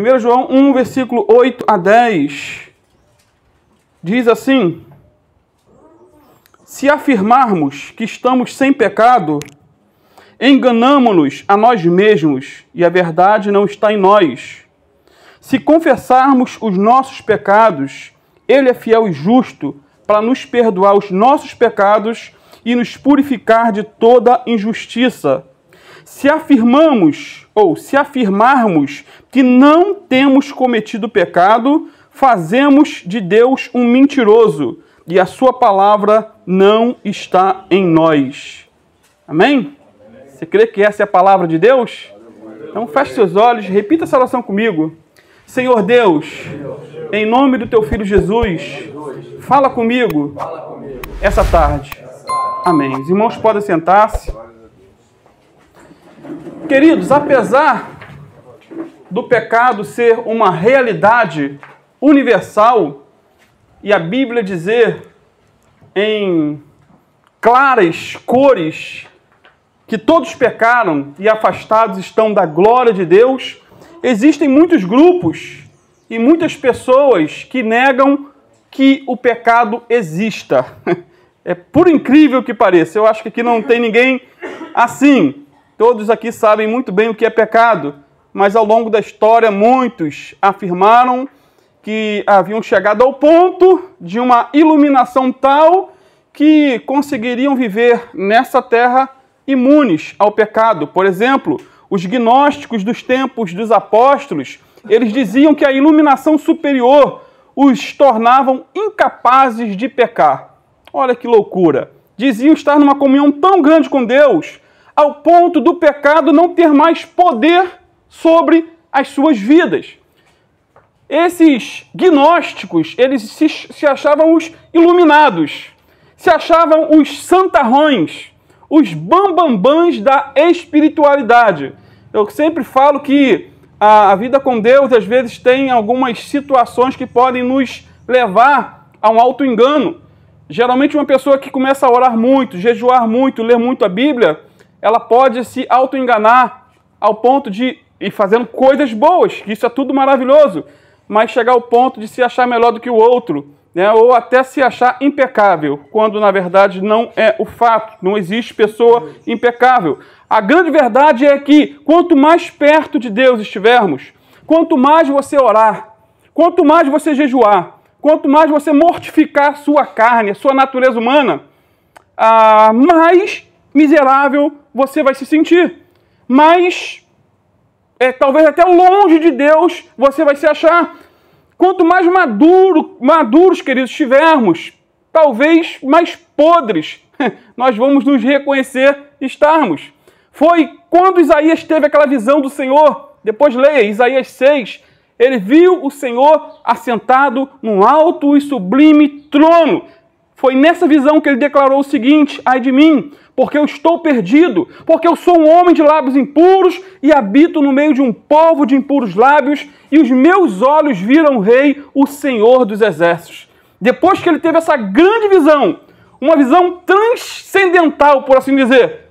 1 João 1, versículo 8 a 10, diz assim: se afirmarmos que estamos sem pecado, enganamo-nos a nós mesmos e a verdade não está em nós. Se confessarmos os nossos pecados, Ele é fiel e justo para nos perdoar os nossos pecados e nos purificar de toda injustiça. Se afirmarmos que não temos cometido pecado, fazemos de Deus um mentiroso e a sua palavra não está em nós. Amém? Você crê que essa é a palavra de Deus? Então feche seus olhos, repita essa oração comigo. Senhor Deus, em nome do teu Filho Jesus, fala comigo essa tarde. Amém. Os irmãos podem sentar-se. Queridos, apesar do pecado ser uma realidade universal e a Bíblia dizer em claras cores que todos pecaram e afastados estão da glória de Deus, existem muitos grupos e muitas pessoas que negam que o pecado exista. É por incrível que pareça, eu acho que aqui não tem ninguém assim. Todos aqui sabem muito bem o que é pecado, mas ao longo da história muitos afirmaram que haviam chegado ao ponto de uma iluminação tal que conseguiriam viver nessa terra imunes ao pecado. Por exemplo, os gnósticos dos tempos dos apóstolos, eles diziam que a iluminação superior os tornavam incapazes de pecar. Olha que loucura! Diziam estar numa comunhão tão grande com Deus, ao ponto do pecado não ter mais poder sobre as suas vidas. Esses gnósticos, eles se achavam os iluminados, se achavam os santarrões, os bambambãs da espiritualidade. Eu sempre falo que a vida com Deus, às vezes, tem algumas situações que podem nos levar a um auto-engano. Geralmente, uma pessoa que começa a orar muito, jejuar muito, ler muito a Bíblia, ela pode se auto-enganar ao ponto de ir fazendo coisas boas, que isso é tudo maravilhoso, mas chegar ao ponto de se achar melhor do que o outro, né? Ou até se achar impecável, quando na verdade não é o fato, não existe pessoa impecável. A grande verdade é que quanto mais perto de Deus estivermos, quanto mais você orar, quanto mais você jejuar, quanto mais você mortificar sua carne, a sua natureza humana, mais miserável você vai se sentir. Mais, talvez até longe de Deus você vai se achar. Quanto mais maduros, queridos, estivermos, talvez mais podres nós vamos nos reconhecer estarmos. Foi quando Isaías teve aquela visão do Senhor, depois leia Isaías 6, ele viu o Senhor assentado num alto e sublime trono. Foi nessa visão que ele declarou o seguinte: ai de mim, porque eu estou perdido, porque eu sou um homem de lábios impuros e habito no meio de um povo de impuros lábios, e os meus olhos viram o Rei, o Senhor dos Exércitos. Depois que ele teve essa grande visão, uma visão transcendental, por assim dizer,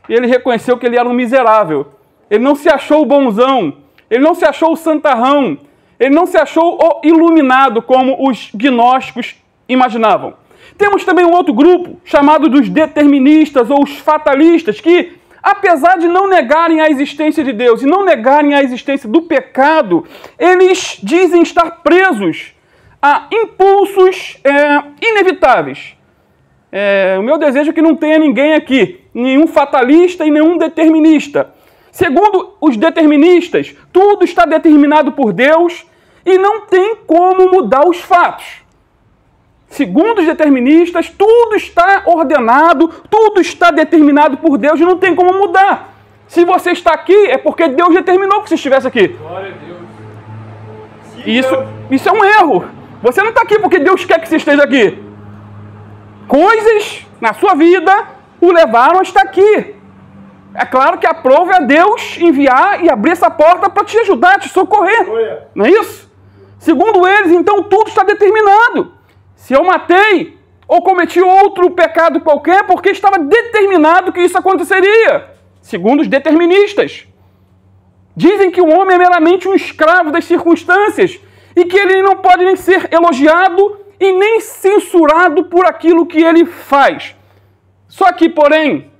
ele reconheceu que ele era um miserável. Ele não se achou o bonzão, ele não se achou o santarrão, ele não se achou o iluminado como os gnósticos imaginavam. Temos também um outro grupo, chamado dos deterministas ou os fatalistas, que, apesar de não negarem a existência de Deus e não negarem a existência do pecado, eles dizem estar presos a impulsos inevitáveis. O meu desejo é que não tenha ninguém aqui, nenhum fatalista e nenhum determinista. Segundo os deterministas, tudo está determinado por Deus e não tem como mudar os fatos. Segundo os deterministas, tudo está ordenado, tudo está determinado por Deus e não tem como mudar. Se você está aqui, é porque Deus determinou que você estivesse aqui. Glória a Deus. Isso é um erro. Você não está aqui porque Deus quer que você esteja aqui. Coisas na sua vida o levaram a estar aqui. É claro que a prova é Deus enviar e abrir essa porta para te ajudar, te socorrer. Não é isso? Segundo eles, então, tudo está determinado. Se eu matei ou cometi outro pecado qualquer, porque estava determinado que isso aconteceria, segundo os deterministas. Dizem que o homem é meramente um escravo das circunstâncias e que ele não pode nem ser elogiado e nem censurado por aquilo que ele faz. Só que, porém,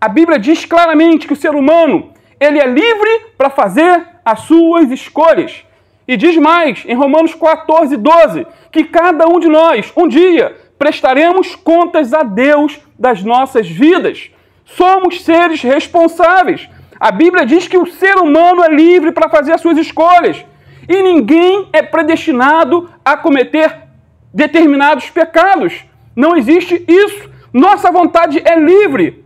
a Bíblia diz claramente que o ser humano ele é livre para fazer as suas escolhas. E diz mais, em Romanos 14, 12, que cada um de nós, um dia, prestaremos contas a Deus das nossas vidas. Somos seres responsáveis. A Bíblia diz que o ser humano é livre para fazer as suas escolhas. E ninguém é predestinado a cometer determinados pecados. Não existe isso. Nossa vontade é livre,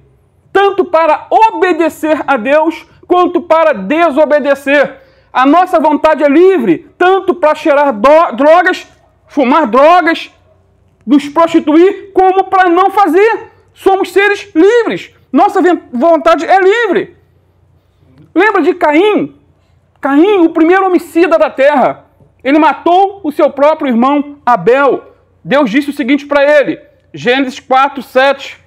tanto para obedecer a Deus, quanto para desobedecer. A nossa vontade é livre, tanto para cheirar drogas, fumar drogas, nos prostituir, como para não fazer. Somos seres livres. Nossa vontade é livre. Lembra de Caim? Caim, o primeiro homicida da terra. Ele matou o seu próprio irmão Abel. Deus disse o seguinte para ele, Gênesis 4, 7.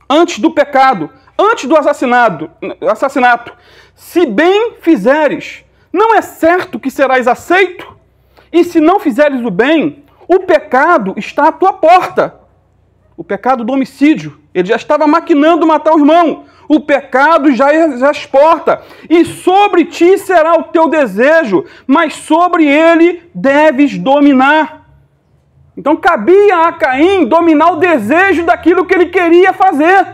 Antes do pecado, antes do assassinato, se bem fizeres, não é certo que serás aceito? E se não fizeres o bem, o pecado está à tua porta. O pecado do homicídio. Ele já estava maquinando matar o irmão. O pecado já exporta. E sobre ti será o teu desejo, mas sobre ele deves dominar. Então cabia a Caim dominar o desejo daquilo que ele queria fazer.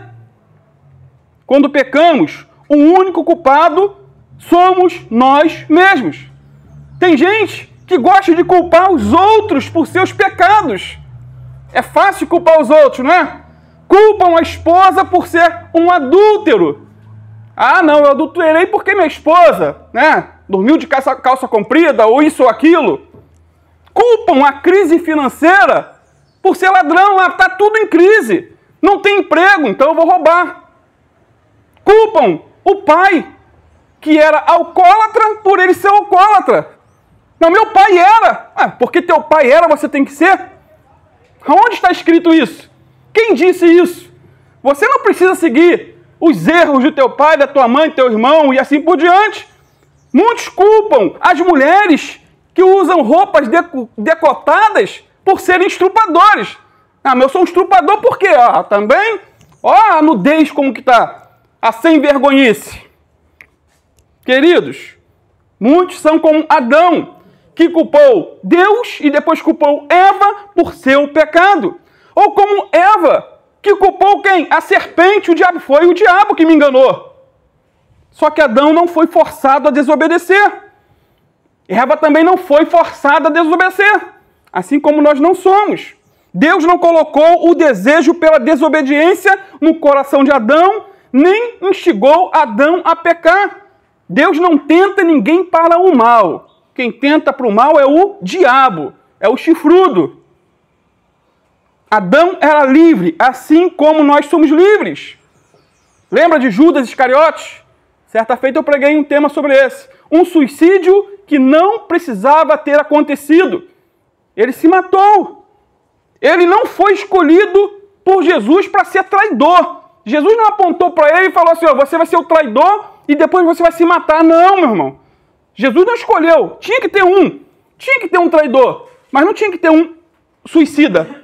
Quando pecamos, o único culpado somos nós mesmos. Tem gente que gosta de culpar os outros por seus pecados. É fácil culpar os outros, não é? Culpam a esposa por ser um adúltero. Ah, não, eu adulterei porque minha esposa, né, dormiu de calça comprida, ou isso ou aquilo. Culpam a crise financeira por ser ladrão. Ah, está tudo em crise. Não tem emprego, então eu vou roubar. Culpam o pai, que era alcoólatra, por ele ser alcoólatra. Não, meu pai era. Ah, porque teu pai era, você tem que ser? Aonde está escrito isso? Quem disse isso? Você não precisa seguir os erros do teu pai, da tua mãe, do teu irmão e assim por diante. Muitos culpam as mulheres que usam roupas decotadas por serem estrupadores. Ah, mas eu sou um estrupador por quê? Ah, também? Ó a nudez como que está. A sem vergonhice. Queridos, muitos são como Adão, que culpou Deus e depois culpou Eva por seu pecado. Ou como Eva, que culpou quem? A serpente, o diabo. Foi o diabo que me enganou. Só que Adão não foi forçado a desobedecer. Eva também não foi forçada a desobedecer. Assim como nós não somos. Deus não colocou o desejo pela desobediência no coração de Adão, nem instigou Adão a pecar. Deus não tenta ninguém para o mal. Quem tenta para o mal é o diabo, é o chifrudo. Adão era livre, assim como nós somos livres. Lembra de Judas Iscariotes? Certa feita eu preguei um tema sobre esse. Um suicídio que não precisava ter acontecido. Ele se matou. Ele não foi escolhido por Jesus para ser traidor. Jesus não apontou para ele e falou assim, ó, você vai ser o traidor e depois você vai se matar. Não, meu irmão. Jesus não escolheu. Tinha que ter um traidor, mas não tinha que ter um suicida.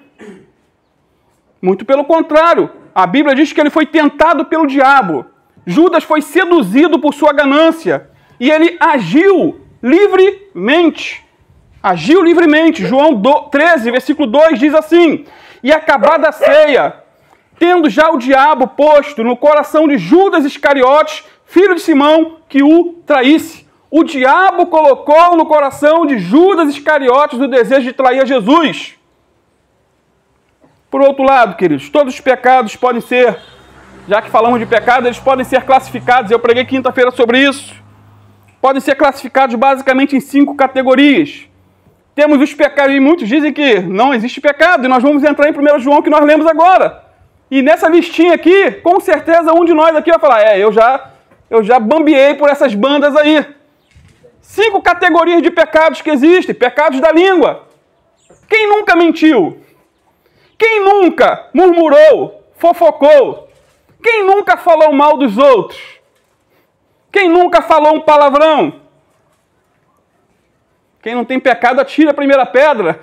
Muito pelo contrário. A Bíblia diz que ele foi tentado pelo diabo. Judas foi seduzido por sua ganância e ele agiu livremente. Agiu livremente. João 13, versículo 2 diz assim, e acabada a ceia, tendo já o diabo posto no coração de Judas Iscariotes, filho de Simão, que o traísse. O diabo colocou no coração de Judas Iscariotes o desejo de trair a Jesus. Por outro lado, queridos, todos os pecados podem ser, já que falamos de pecado, eles podem ser classificados, eu preguei quinta-feira sobre isso, podem ser classificados basicamente em 5 categorias. Temos os pecados, e muitos dizem que não existe pecado, e nós vamos entrar em 1 João, que nós lemos agora. E nessa listinha aqui, com certeza um de nós aqui vai falar, eu já bambiei por essas bandas aí. 5 categorias de pecados que existem. Pecados da língua. Quem nunca mentiu? Quem nunca murmurou, fofocou? Quem nunca falou mal dos outros? Quem nunca falou um palavrão? Quem não tem pecado, atira a primeira pedra.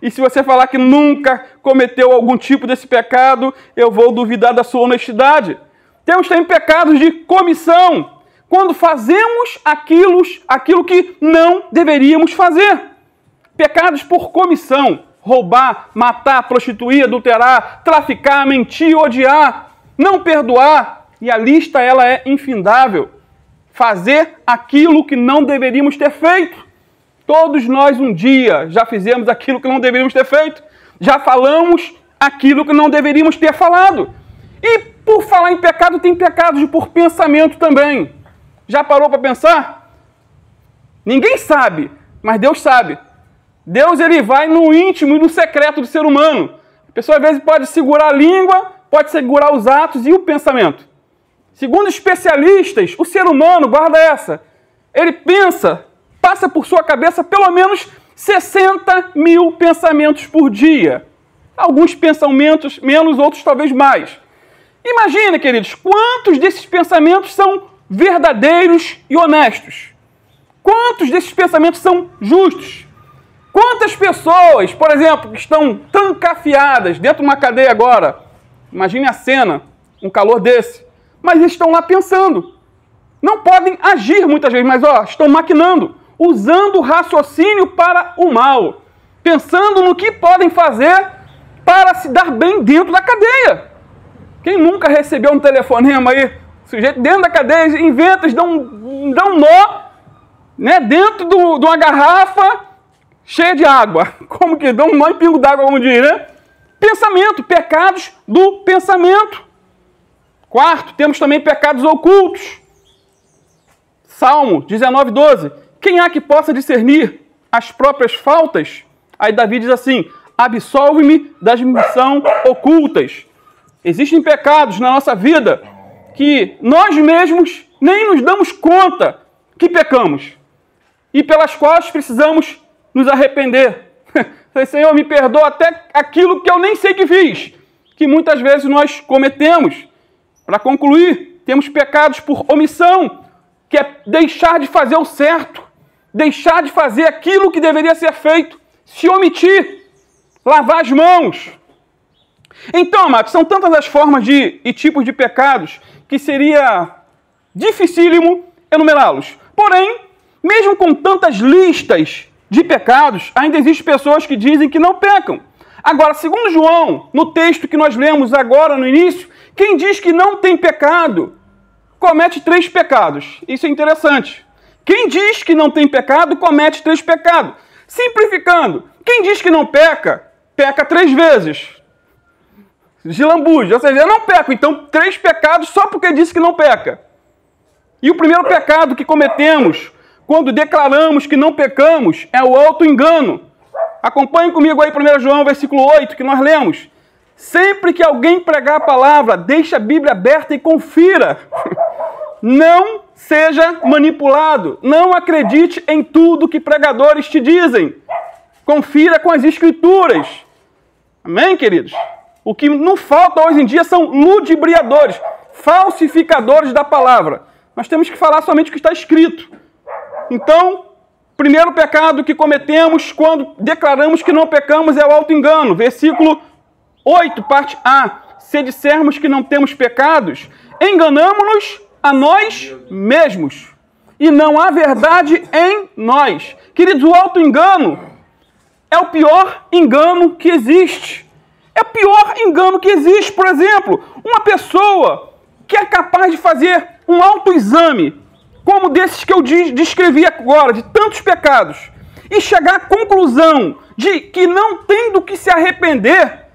E se você falar que nunca cometeu algum tipo desse pecado, eu vou duvidar da sua honestidade. Temos também pecados de comissão, quando fazemos aquilo que não deveríamos fazer. Pecados por comissão: roubar, matar, prostituir, adulterar, traficar, mentir, odiar, não perdoar. E a lista ela é infindável. Fazer aquilo que não deveríamos ter feito. Todos nós um dia já fizemos aquilo que não deveríamos ter feito. Já falamos aquilo que não deveríamos ter falado. E por falar em pecado, tem pecados por pensamento também. Já parou para pensar? Ninguém sabe, mas Deus sabe. Deus ele vai no íntimo e no secreto do ser humano. A pessoa às vezes pode segurar a língua, pode segurar os atos e o pensamento. Segundo especialistas, o ser humano, guarda essa, ele passa por sua cabeça pelo menos 60 mil pensamentos por dia. Alguns pensamentos menos, outros talvez mais. Imagina, queridos, quantos desses pensamentos são verdadeiros e honestos? Quantos desses pensamentos são justos? Quantas pessoas, por exemplo, que estão trancafiadas dentro de uma cadeia agora, imagine a cena, um calor desse, mas eles estão lá pensando. Não podem agir muitas vezes, mas estão maquinando, usando o raciocínio para o mal, pensando no que podem fazer para se dar bem dentro da cadeia. Quem nunca recebeu um telefonema aí, o sujeito dentro da cadeia inventa, dá um nó, né, dentro de uma garrafa cheia de água. Como que dá um nó em pingo d'água, como diz, né? Pensamento, pecados do pensamento. Quarto, temos também pecados ocultos. Salmo 19:12. Quem há que possa discernir as próprias faltas? Aí Davi diz assim: absolve-me das missões ocultas. Existem pecados na nossa vida que nós mesmos nem nos damos conta que pecamos e pelas quais precisamos nos arrepender. Senhor, me perdoa até aquilo que eu nem sei que fiz, que muitas vezes nós cometemos. Para concluir, temos pecados por omissão, que é deixar de fazer o certo, deixar de fazer aquilo que deveria ser feito, se omitir, lavar as mãos. Então, amados, são tantas as formas e tipos de pecados que seria dificílimo enumerá-los. Porém, mesmo com tantas listas de pecados, ainda existem pessoas que dizem que não pecam. Agora, segundo João, no texto que nós lemos agora no início, quem diz que não tem pecado, comete 3 pecados. Isso é interessante. Quem diz que não tem pecado, comete 3 pecados. Simplificando, quem diz que não peca, peca 3 vezes. De lambuja, ou seja, eu não peco, então 3 pecados só porque disse que não peca. E o primeiro pecado que cometemos quando declaramos que não pecamos é o auto-engano. Acompanhe comigo aí 1 João, versículo 8, que nós lemos. Sempre que alguém pregar a palavra, deixe a Bíblia aberta e confira. Não seja manipulado. Não acredite em tudo que pregadores te dizem. Confira com as Escrituras. Amém, queridos? O que não falta hoje em dia são ludibriadores, falsificadores da palavra. Nós temos que falar somente o que está escrito. Então, primeiro pecado que cometemos quando declaramos que não pecamos é o auto-engano. Versículo 8, parte A. Se dissermos que não temos pecados, enganamo-nos a nós mesmos. E não há verdade em nós. Queridos, o auto-engano é o pior engano que existe. É o pior engano que existe. Por exemplo, uma pessoa que é capaz de fazer um autoexame, como desses que eu descrevi agora, de tantos pecados, e chegar à conclusão de que não tem do que se arrepender.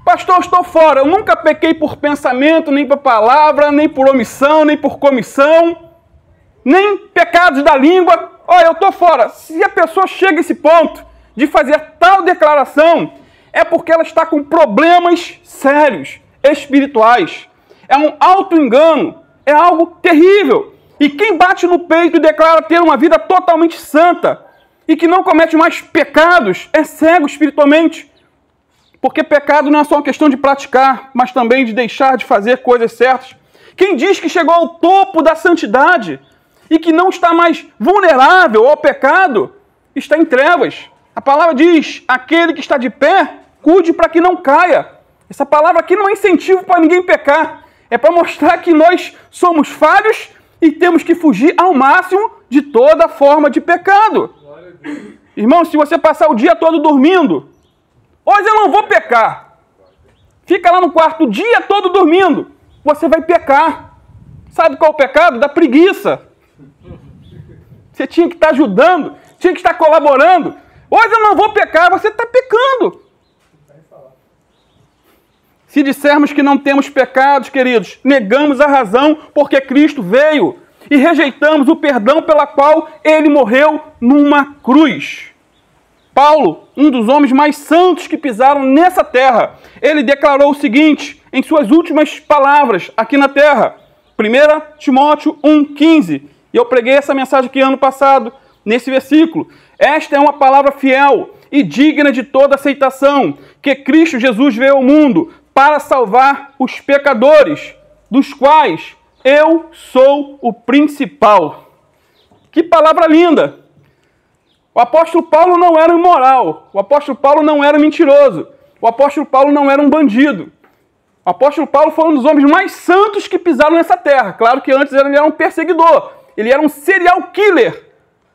Pastor, eu estou fora, eu nunca pequei por pensamento, nem por palavra, nem por omissão, nem por comissão, nem pecados da língua. Olha, eu estou fora. Se a pessoa chega a esse ponto de fazer tal declaração, é porque ela está com problemas sérios, espirituais. É um auto-engano, é algo terrível. E quem bate no peito e declara ter uma vida totalmente santa e que não comete mais pecados, é cego espiritualmente. Porque pecado não é só uma questão de praticar, mas também de deixar de fazer coisas certas. Quem diz que chegou ao topo da santidade e que não está mais vulnerável ao pecado, está em trevas. A palavra diz, aquele que está de pé, cuide para que não caia. Essa palavra aqui não é incentivo para ninguém pecar. É para mostrar que nós somos falhos e temos que fugir ao máximo de toda forma de pecado. Irmão, se você passar o dia todo dormindo, hoje eu não vou pecar. Fica lá no quarto o dia todo dormindo, você vai pecar. Sabe qual é o pecado? Da preguiça. Você tinha que estar ajudando, tinha que estar colaborando. Hoje eu não vou pecar, você está pecando. Se dissermos que não temos pecados, queridos, negamos a razão porque Cristo veio e rejeitamos o perdão pela qual ele morreu numa cruz. Paulo, um dos homens mais santos que pisaram nessa terra, ele declarou o seguinte em suas últimas palavras aqui na terra. 1 Timóteo 1,15. E eu preguei essa mensagem aqui ano passado, nesse versículo. Esta é uma palavra fiel e digna de toda aceitação, que Cristo Jesus veio ao mundo para salvar os pecadores, dos quais eu sou o principal. Que palavra linda! O apóstolo Paulo não era imoral, o apóstolo Paulo não era mentiroso, o apóstolo Paulo não era um bandido. O apóstolo Paulo foi um dos homens mais santos que pisaram nessa terra. Claro que antes ele era um perseguidor, ele era um serial killer,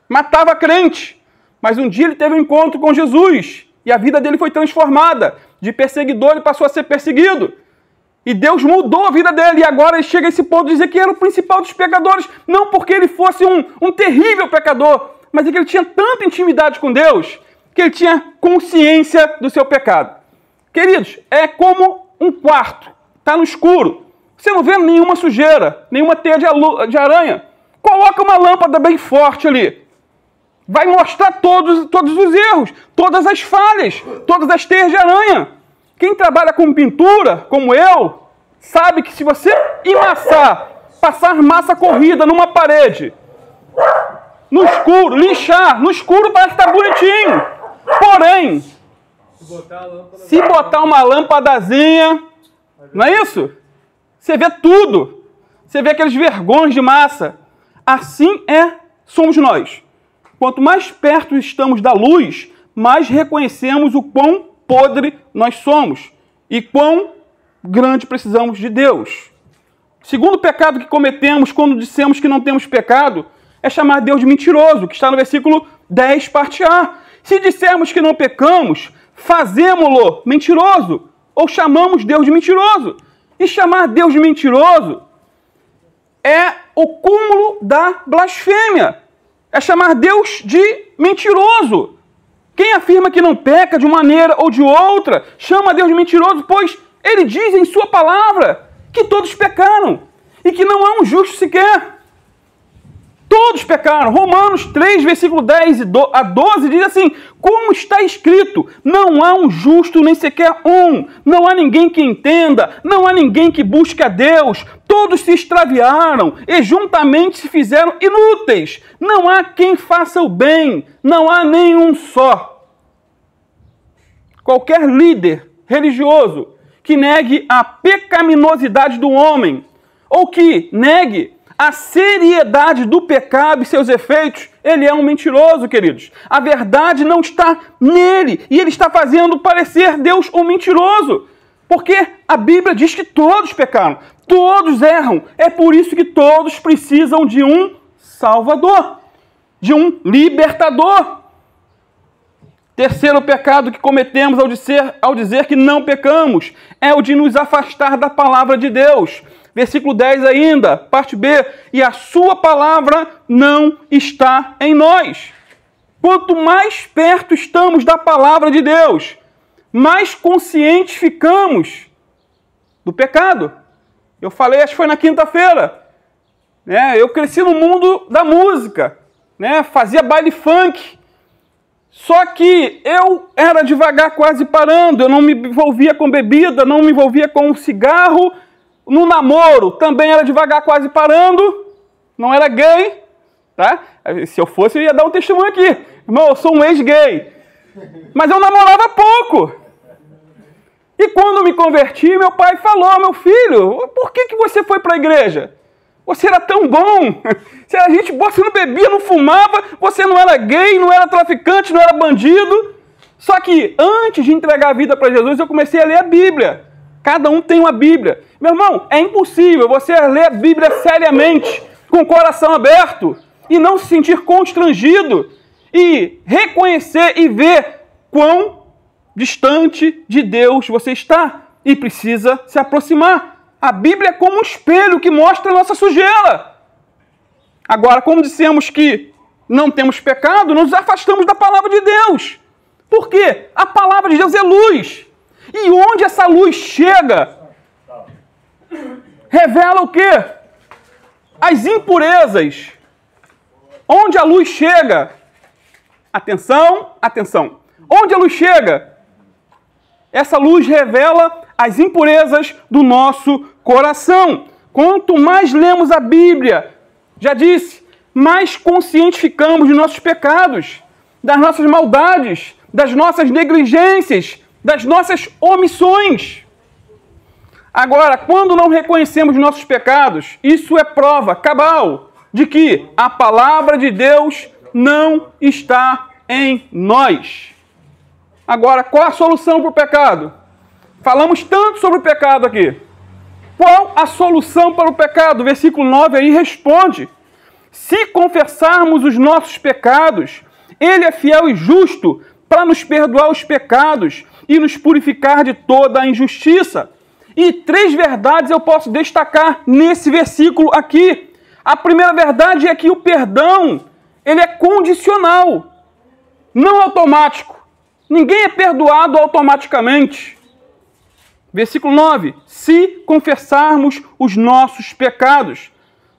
matava crente. Mas um dia ele teve um encontro com Jesus e a vida dele foi transformada. De perseguidor ele passou a ser perseguido. E Deus mudou a vida dele. E agora ele chega a esse ponto de dizer que era o principal dos pecadores. Não porque ele fosse um terrível pecador, mas é que ele tinha tanta intimidade com Deus que ele tinha consciência do seu pecado. Queridos, é como um quarto. Está no escuro. Você não vê nenhuma sujeira, nenhuma teia de aranha. Coloca uma lâmpada bem forte ali. Vai mostrar todos os erros, todas as falhas, todas as teias de aranha. Quem trabalha com pintura, como eu, sabe que se você emassar, passar massa corrida numa parede, no escuro, lixar, no escuro parece que está bonitinho. Porém, se botar uma lâmpadazinha, não é isso? Você vê tudo. Você vê aqueles vergões de massa. Assim somos nós. Quanto mais perto estamos da luz, mais reconhecemos o quão podre nós somos e quão grande precisamos de Deus. O segundo pecado que cometemos quando dissemos que não temos pecado é chamar Deus de mentiroso, que está no versículo 10, parte A. Se dissermos que não pecamos, fazemo-lo mentiroso ou chamamos Deus de mentiroso. E chamar Deus de mentiroso é o cúmulo da blasfêmia. É chamar Deus de mentiroso. Quem afirma que não peca de uma maneira ou de outra, chama Deus de mentiroso, pois ele diz em sua palavra que todos pecaram e que não há um justo sequer. Todos pecaram. Romanos 3, versículo 10 a 12 diz assim, como está escrito, não há um justo nem sequer um, não há ninguém que entenda, não há ninguém que busque a Deus, todos se extraviaram e juntamente se fizeram inúteis, não há quem faça o bem, não há nenhum só. Qualquer líder religioso que negue a pecaminosidade do homem, ou que negue a seriedade do pecado e seus efeitos, ele é um mentiroso, queridos. A verdade não está nele e ele está fazendo parecer Deus um mentiroso. Porque a Bíblia diz que todos pecaram, todos erram. É por isso que todos precisam de um Salvador, de um libertador. Terceiro pecado que cometemos ao dizer que não pecamos é o de nos afastar da palavra de Deus. Versículo 10 ainda, parte B. E a sua palavra não está em nós. Quanto mais perto estamos da palavra de Deus, mais conscientes ficamos do pecado. Eu falei, acho que foi na quinta-feira. Eu cresci no mundo da música. Fazia baile funk. Só que eu era devagar quase parando. Eu não me envolvia com bebida, não me envolvia com cigarro. No namoro, também era devagar quase parando, não era gay, tá? Se eu fosse, eu ia dar um testemunho aqui. Irmão, eu sou um ex-gay. Mas eu namorava pouco. E quando me converti, meu pai falou, meu filho, por que você foi para a igreja? Você era tão bom, você era gente boa, você não bebia, não fumava, você não era gay, não era traficante, não era bandido. Só que antes de entregar a vida para Jesus, eu comecei a ler a Bíblia. Cada um tem uma Bíblia. Meu irmão, é impossível você ler a Bíblia seriamente, com o coração aberto, e não se sentir constrangido, e reconhecer e ver quão distante de Deus você está, e precisa se aproximar. A Bíblia é como um espelho que mostra a nossa sujeira. Agora, como dissemos que não temos pecado, nos afastamos da palavra de Deus. Por quê? A palavra de Deus é luz. E onde essa luz chega, revela o quê? As impurezas. Onde a luz chega, atenção, atenção. Onde a luz chega, essa luz revela as impurezas do nosso coração. Quanto mais lemos a Bíblia, já disse, mais conscientes ficamos dos nossos pecados, das nossas maldades, das nossas negligências, das nossas omissões. Agora, quando não reconhecemos nossos pecados, isso é prova cabal de que a palavra de Deus não está em nós. Agora, qual a solução para o pecado? Falamos tanto sobre o pecado aqui. Qual a solução para o pecado? Versículo 9 aí responde: se confessarmos os nossos pecados, Ele é fiel e justo para nos perdoar os pecados e nos purificar de toda a injustiça. E 3 verdades eu posso destacar nesse versículo aqui. A primeira verdade é que o perdão, ele é condicional, não automático. Ninguém é perdoado automaticamente. Versículo 9. Se confessarmos os nossos pecados.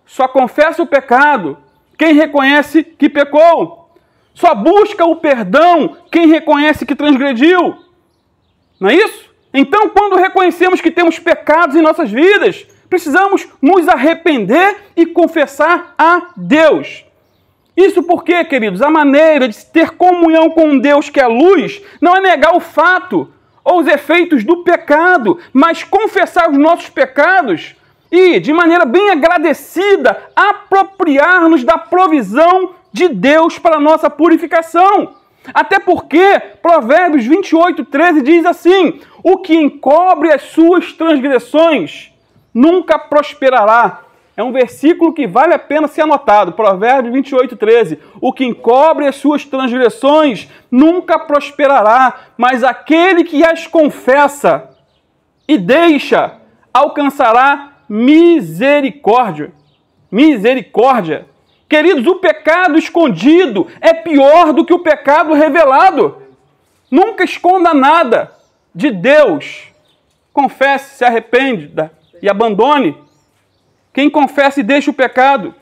Só confessa o pecado quem reconhece que pecou. Só busca o perdão quem reconhece que transgrediu. Não é isso? Então, quando reconhecemos que temos pecados em nossas vidas, precisamos nos arrepender e confessar a Deus. Isso porque, queridos, a maneira de ter comunhão com Deus, que é luz, não é negar o fato ou os efeitos do pecado, mas confessar os nossos pecados e, de maneira bem agradecida, apropriar-nos da provisão de Deus para a nossa purificação. Até porque Provérbios 28:13 diz assim: o que encobre as suas transgressões nunca prosperará. É um versículo que vale a pena ser anotado. Provérbios 28:13. O que encobre as suas transgressões nunca prosperará, mas aquele que as confessa e deixa alcançará misericórdia. Misericórdia. Queridos, o pecado escondido é pior do que o pecado revelado. Nunca esconda nada de Deus. Confesse, se arrependa e abandone. Quem confessa e deixa o pecado,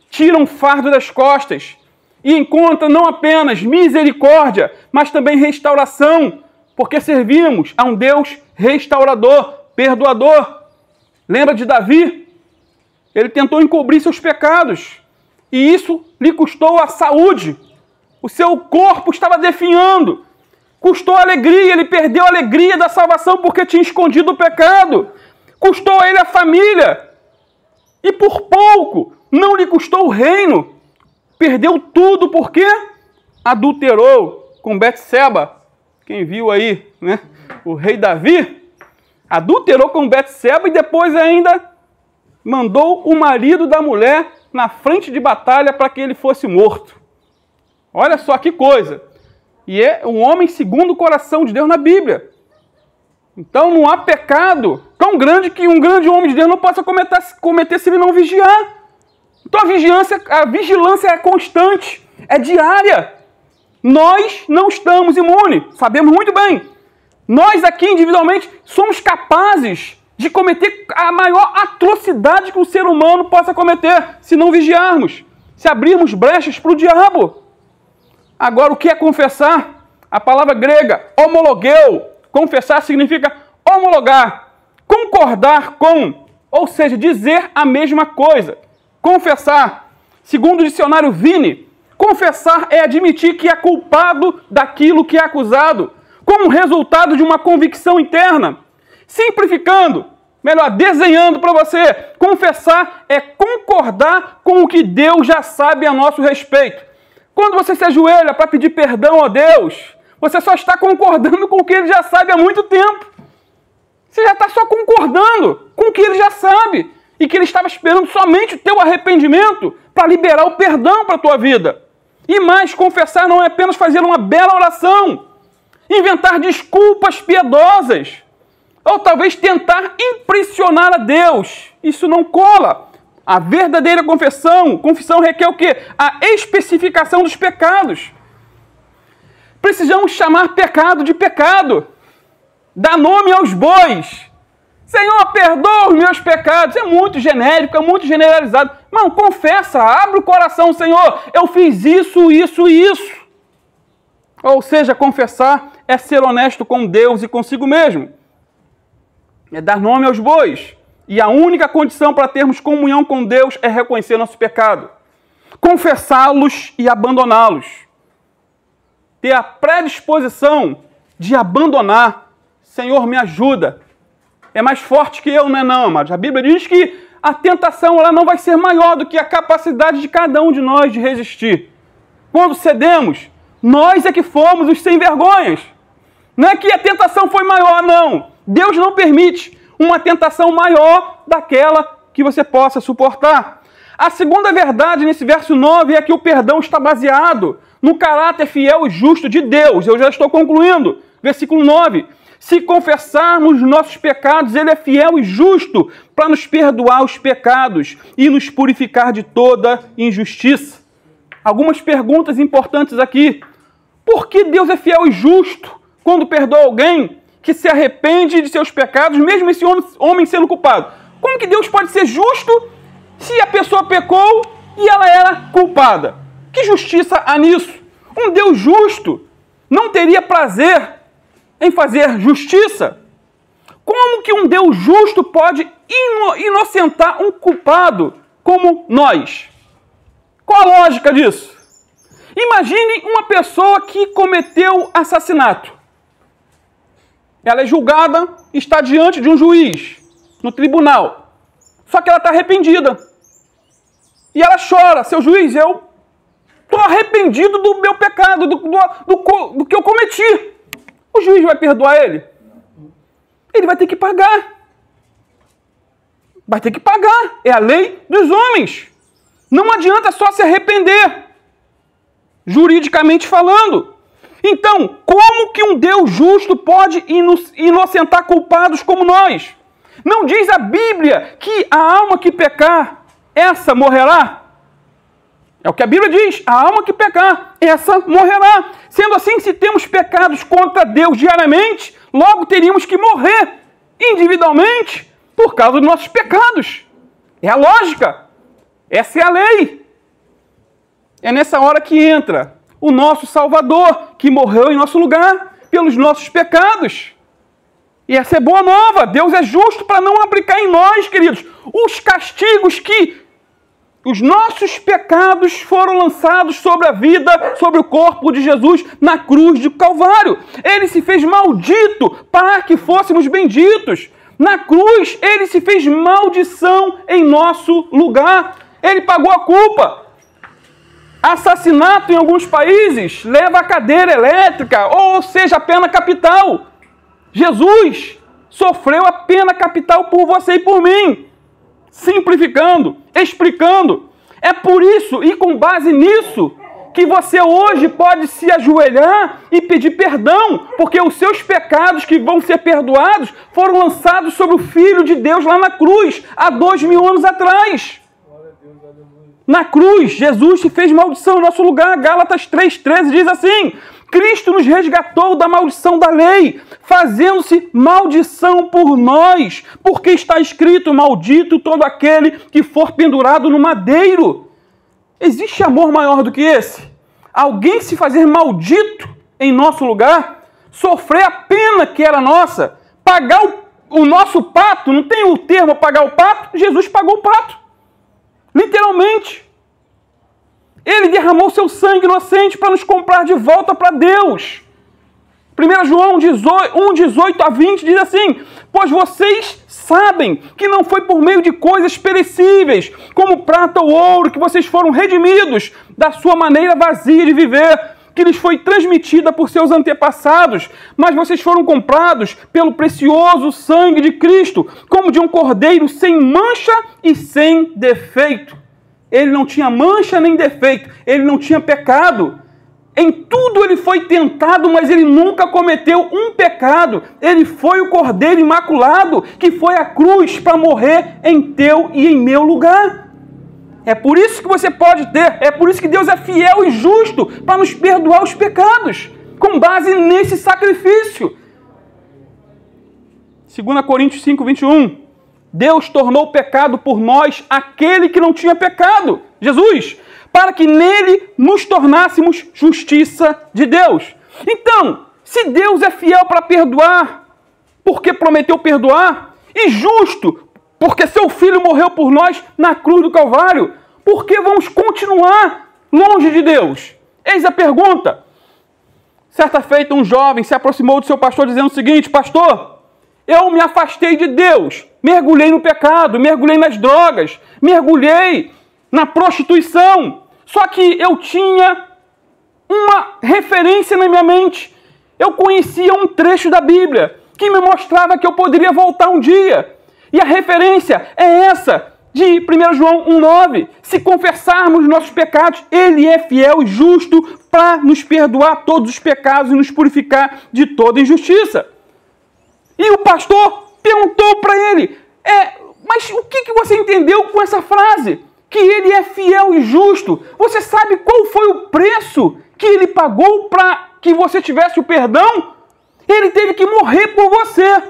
tira um fardo das costas e encontra não apenas misericórdia, mas também restauração, porque servimos a um Deus restaurador, perdoador. Lembra de Davi? Ele tentou encobrir seus pecados e isso lhe custou a saúde. O seu corpo estava definhando. Custou a alegria, ele perdeu a alegria da salvação porque tinha escondido o pecado. Custou a ele a família. E por pouco, não lhe custou o reino. Perdeu tudo porque adulterou com Betseba. Quem viu aí, né? O rei Davi adulterou com Betseba e depois ainda mandou o marido da mulher na frente de batalha para que ele fosse morto. Olha só que coisa. E é um homem segundo o coração de Deus na Bíblia. Então não há pecado tão grande que um grande homem de Deus não possa cometer se ele não vigiar. Então a vigilância é constante, é diária. Nós não estamos imunes, sabemos muito bem. Nós aqui individualmente somos capazes de cometer a maior atrocidade que o ser humano possa cometer se não vigiarmos, se abrirmos brechas para o diabo. Agora, o que é confessar? A palavra grega, homologeu. Confessar significa homologar, concordar com, ou seja, dizer a mesma coisa. Confessar, segundo o dicionário Vini, confessar é admitir que é culpado daquilo que é acusado, como resultado de uma convicção interna. Simplificando, melhor, desenhando para você, confessar é concordar com o que Deus já sabe a nosso respeito. Quando você se ajoelha para pedir perdão a Deus, você só está concordando com o que Ele já sabe há muito tempo. Você já está só concordando com o que Ele já sabe e que Ele estava esperando somente o teu arrependimento para liberar o perdão para a tua vida. E mais, confessar não é apenas fazer uma bela oração, inventar desculpas piedosas, ou talvez tentar impressionar a Deus. Isso não cola. A verdadeira confissão requer o quê? A especificação dos pecados. Precisamos chamar pecado de pecado. Dar nome aos bois. Senhor, perdoa os meus pecados. É muito genérico, é muito generalizado. Não, confessa, abre o coração, Senhor. Eu fiz isso, isso e isso. Ou seja, confessar é ser honesto com Deus e consigo mesmo. É dar nome aos bois. E a única condição para termos comunhão com Deus é reconhecer nosso pecado. Confessá-los e abandoná-los. Ter a predisposição de abandonar. Senhor, me ajuda. É mais forte que eu, não, amados. A Bíblia diz que a tentação ela não vai ser maior do que a capacidade de cada um de nós de resistir. Quando cedemos, nós é que fomos os sem vergonhas. Não é que a tentação foi maior, não. Deus não permite uma tentação maior daquela que você possa suportar. A segunda verdade nesse verso 9 é que o perdão está baseado no caráter fiel e justo de Deus. Eu já estou concluindo. Versículo 9. Se confessarmos nossos pecados, Ele é fiel e justo para nos perdoar os pecados e nos purificar de toda injustiça. Algumas perguntas importantes aqui. Por que Deus é fiel e justo quando perdoa alguém que se arrepende de seus pecados, mesmo esse homem sendo culpado? Como que Deus pode ser justo se a pessoa pecou e ela era culpada? Que justiça há nisso? Um Deus justo não teria prazer em fazer justiça? Como que um Deus justo pode inocentar um culpado como nós? Qual a lógica disso? Imagine uma pessoa que cometeu assassinato. Ela é julgada, está diante de um juiz, no tribunal. Só que ela está arrependida. E ela chora, seu juiz, eu estou arrependido do meu pecado, do que eu cometi. O juiz vai perdoar ele? Ele vai ter que pagar. Vai ter que pagar. É a lei dos homens. Não adianta só se arrepender, juridicamente falando. Então, como que um Deus justo pode inocentar culpados como nós? Não diz a Bíblia que a alma que pecar, essa morrerá? É o que a Bíblia diz, a alma que pecar, essa morrerá. Sendo assim, se temos pecados contra Deus diariamente, logo teríamos que morrer individualmente por causa dos nossos pecados. É a lógica. Essa é a lei. É nessa hora que entra o nosso Salvador, que morreu em nosso lugar pelos nossos pecados. E essa é boa nova. Deus é justo para não aplicar em nós, queridos, os castigos que os nossos pecados foram lançados sobre a vida, sobre o corpo de Jesus na cruz de Calvário. Ele se fez maldito para que fôssemos benditos. Na cruz, Ele se fez maldição em nosso lugar. Ele pagou a culpa. Assassinato em alguns países leva a cadeira elétrica, ou seja, a pena capital. Jesus sofreu a pena capital por você e por mim. Simplificando, explicando. É por isso e com base nisso que você hoje pode se ajoelhar e pedir perdão, porque os seus pecados que vão ser perdoados foram lançados sobre o Filho de Deus lá na cruz, há 2000 anos atrás. Na cruz, Jesus se fez maldição em nosso lugar. Gálatas 3,13 diz assim: Cristo nos resgatou da maldição da lei, fazendo-se maldição por nós, porque está escrito: maldito todo aquele que for pendurado no madeiro. Existe amor maior do que esse? Alguém se fazer maldito em nosso lugar, sofrer a pena que era nossa, pagar o nosso pato, não tem o termo pagar o pato? Jesus pagou o pato. Literalmente. Ele derramou seu sangue inocente para nos comprar de volta para Deus. 1 João 1:18 a 20 diz assim: pois vocês sabem que não foi por meio de coisas perecíveis, como prata ou ouro, que vocês foram redimidos da sua maneira vazia de viver, que lhes foi transmitida por seus antepassados, mas vocês foram comprados pelo precioso sangue de Cristo, como de um cordeiro sem mancha e sem defeito. Ele não tinha mancha nem defeito, ele não tinha pecado. Em tudo ele foi tentado, mas ele nunca cometeu um pecado. Ele foi o cordeiro imaculado que foi à cruz para morrer em teu e em meu lugar. É por isso que você pode ter, é por isso que Deus é fiel e justo para nos perdoar os pecados, com base nesse sacrifício. 2 Coríntios 5:21. Deus tornou pecado por nós aquele que não tinha pecado, Jesus, para que nele nos tornássemos justiça de Deus. Então, se Deus é fiel para perdoar, porque prometeu perdoar, e justo, porque seu Filho morreu por nós na cruz do Calvário, por que vamos continuar longe de Deus? Eis a pergunta. Certa feita, um jovem se aproximou do seu pastor dizendo o seguinte: pastor, eu me afastei de Deus, mergulhei no pecado, mergulhei nas drogas, mergulhei na prostituição. Só que eu tinha uma referência na minha mente. Eu conhecia um trecho da Bíblia que me mostrava que eu poderia voltar um dia. E a referência é essa de 1 João 1,9. Se confessarmos nossos pecados, Ele é fiel e justo para nos perdoar todos os pecados e nos purificar de toda injustiça. E o pastor perguntou para ele: mas o que você entendeu com essa frase? Que Ele é fiel e justo. Você sabe qual foi o preço que Ele pagou para que você tivesse o perdão? Ele teve que morrer por você.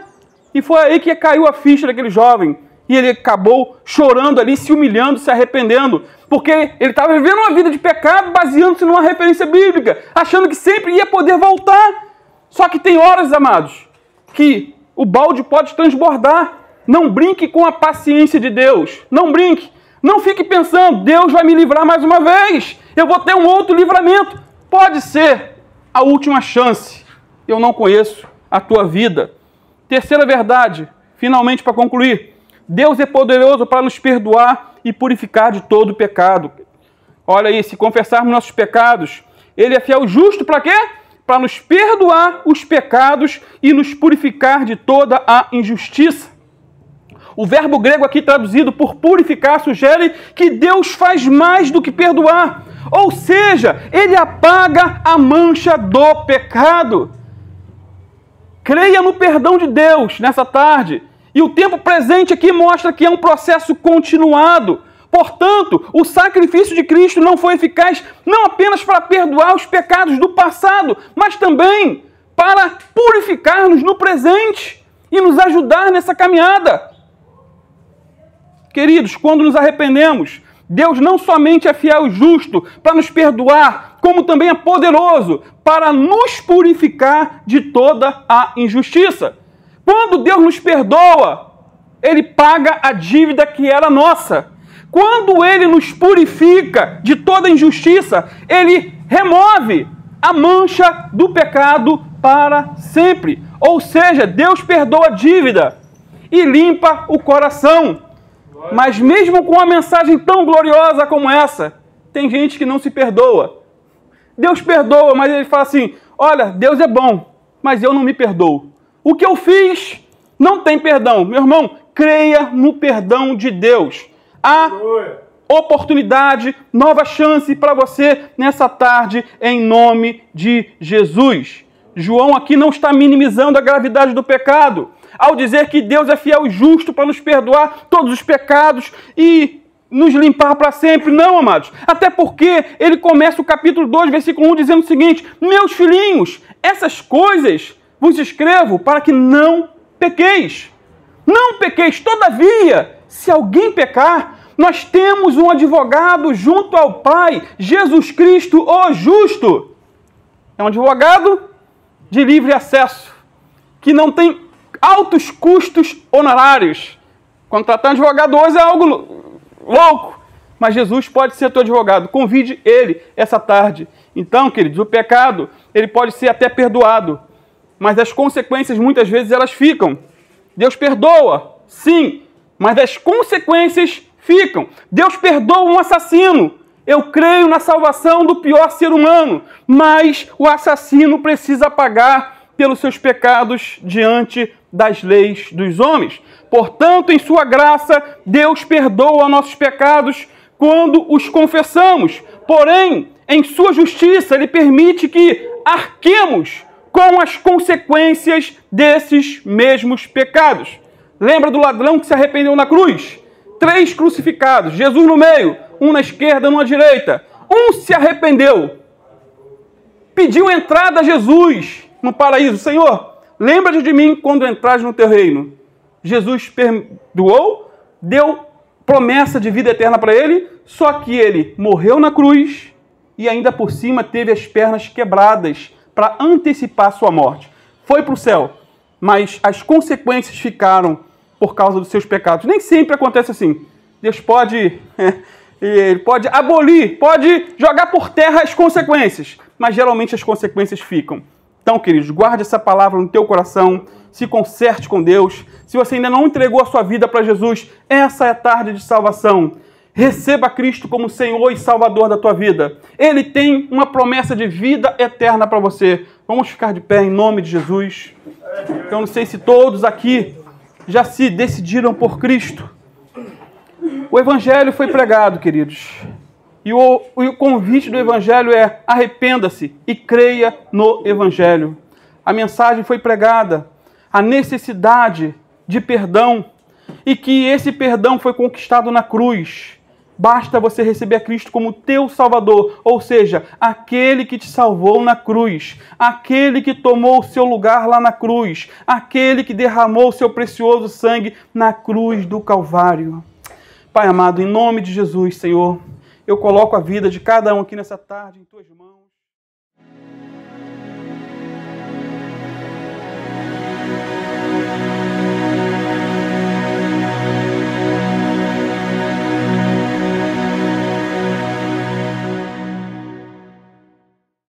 E foi aí que caiu a ficha daquele jovem. E ele acabou chorando ali, se humilhando, se arrependendo. Porque ele estava vivendo uma vida de pecado, baseando-se numa referência bíblica, achando que sempre ia poder voltar. Só que tem horas, amados, que o balde pode transbordar. Não brinque com a paciência de Deus. Não brinque. Não fique pensando: Deus vai me livrar mais uma vez. Eu vou ter um outro livramento. Pode ser a última chance. Eu não conheço a tua vida. Terceira verdade, finalmente para concluir: Deus é poderoso para nos perdoar e purificar de todo o pecado. Olha aí, se confessarmos nossos pecados, Ele é fiel e justo para quê? Para nos perdoar os pecados e nos purificar de toda a injustiça. O verbo grego aqui traduzido por purificar sugere que Deus faz mais do que perdoar. Ou seja, Ele apaga a mancha do pecado. Creia no perdão de Deus nessa tarde. E o tempo presente aqui mostra que é um processo continuado. Portanto, o sacrifício de Cristo não foi eficaz não apenas para perdoar os pecados do passado, mas também para purificar-nos no presente e nos ajudar nessa caminhada. Queridos, quando nos arrependemos, Deus não somente é fiel e justo para nos perdoar, como também é poderoso para nos purificar de toda a injustiça. Quando Deus nos perdoa, Ele paga a dívida que era nossa. Quando Ele nos purifica de toda injustiça, Ele remove a mancha do pecado para sempre. Ou seja, Deus perdoa a dívida e limpa o coração. Mas mesmo com uma mensagem tão gloriosa como essa, tem gente que não se perdoa. Deus perdoa, mas Ele fala assim: olha, Deus é bom, mas eu não me perdoo. O que eu fiz não tem perdão. Meu irmão, creia no perdão de Deus. Há oportunidade, nova chance para você nessa tarde, em nome de Jesus. João aqui não está minimizando a gravidade do pecado, ao dizer que Deus é fiel e justo para nos perdoar todos os pecados e nos limpar para sempre. Não, amados. Até porque ele começa o capítulo 2, versículo 1, dizendo o seguinte: meus filhinhos, essas coisas vos escrevo para que não pequeis. Não pequeis. Todavia, se alguém pecar, nós temos um advogado junto ao Pai, Jesus Cristo, o justo. É um advogado de livre acesso, que não tem altos custos honorários. Contratar um advogado hoje é algo louco, mas Jesus pode ser teu advogado. Convide Ele essa tarde. Então, queridos, o pecado, ele pode ser até perdoado, mas as consequências muitas vezes elas ficam. Deus perdoa, sim, mas as consequências ficam. Deus perdoa um assassino. Eu creio na salvação do pior ser humano, mas o assassino precisa pagar pelos seus pecados diante das leis dos homens. Portanto, em sua graça, Deus perdoa nossos pecados quando os confessamos. Porém, em sua justiça, Ele permite que arquemos com as consequências desses mesmos pecados. Lembra do ladrão que se arrependeu na cruz? 3 crucificados, Jesus no meio, um na esquerda, um na direita. Um se arrependeu, pediu entrada a Jesus no paraíso. Senhor, lembra-te de mim quando entrares no teu reino. Jesus perdoou, deu promessa de vida eterna para ele, só que ele morreu na cruz e ainda por cima teve as pernas quebradas para antecipar sua morte. Foi para o céu, mas as consequências ficaram por causa dos seus pecados. Nem sempre acontece assim. Deus pode abolir, pode jogar por terra as consequências, mas geralmente as consequências ficam. Então, queridos, guarde essa palavra no teu coração, se conserte com Deus. Se você ainda não entregou a sua vida para Jesus, essa é a tarde de salvação. Receba Cristo como Senhor e Salvador da tua vida. Ele tem uma promessa de vida eterna para você. Vamos ficar de pé em nome de Jesus. Eu não sei se todos aqui já se decidiram por Cristo. O Evangelho foi pregado, queridos. E o convite do Evangelho é: arrependa-se e creia no Evangelho. A mensagem foi pregada, a necessidade de perdão, e que esse perdão foi conquistado na cruz. Basta você receber a Cristo como teu Salvador, ou seja, aquele que te salvou na cruz, aquele que tomou o seu lugar lá na cruz, aquele que derramou o seu precioso sangue na cruz do Calvário. Pai amado, em nome de Jesus, Senhor, eu coloco a vida de cada um aqui nessa tarde em tuas mãos.